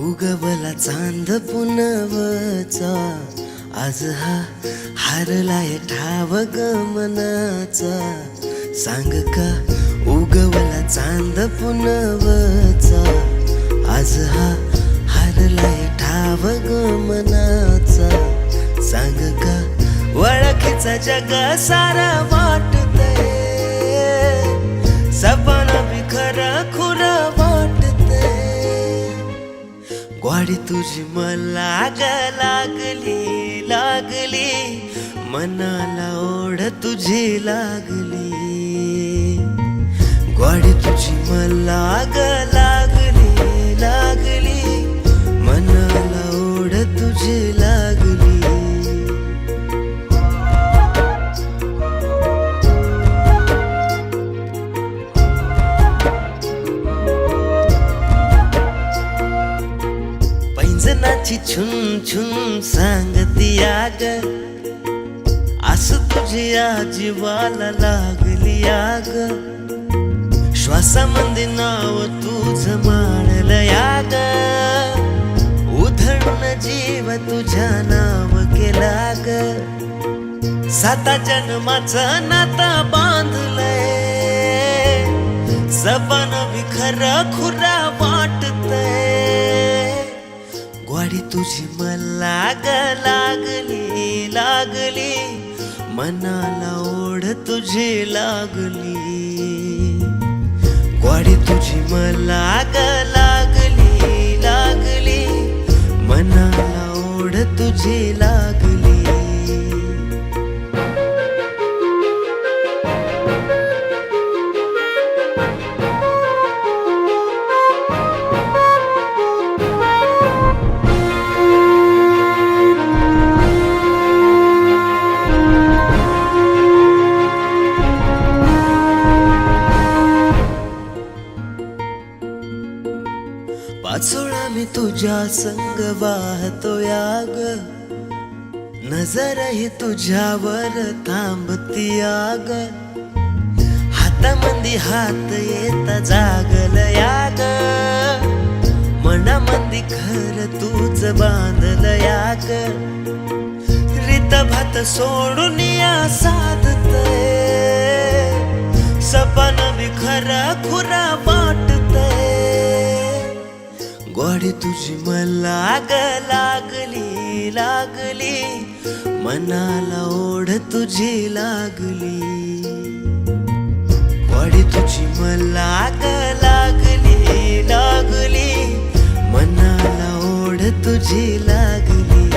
उगवला चांद पुनवचा, आज हा हारलाय ठाव गमनाचा. सांग का उगवला चांद पुनवचा, आज हा हारलाय ठाव गमनाचा. सांग का ओळखीचा जग सारा वाटतंय, सपना भी खरं खुरं वाटतंय. ग्वाडी तुझी मला लागली लागली, मनाला ओढ तुझी लागली. ग्वाडी तुझी मला लागली लागली, मनाला ओढ तुझी लागली. पैंजनाची छुन छुन सांगती आग, आस तुझ्या जीवाला लागली आग. श्वासामध्ये नाव तुझं माळलं याग, उधळून जीव तुझ्या नाव केला ग. 7 जन्माचं नातं बांधलंय, सपन भी खरं खुरं वाटतंय. ग्वाडी तुझी मला लागली लागली, मनाला ओढ तुझी लागली. ग्वाडी तुझी मला लागली लागली, मनाला ओढ तुझी लागली. पाचोळा मी तुझ्या संग वाहतो याग, नजर ही तुझ्यावर थांबती आग. हातामंदी हात येता जागल याग, मनामंदी घर तुझ बांधल याग. रीत भात सोडून या साधतय, सपन भी खरं खुरं वाटतंय. ग्वाडी तुझी मला लागली लागली, मनाला ओढ तुझी लागली. ग्वाडी तुझी मला लागली लागली, मनाला ओढ तुझी लागली.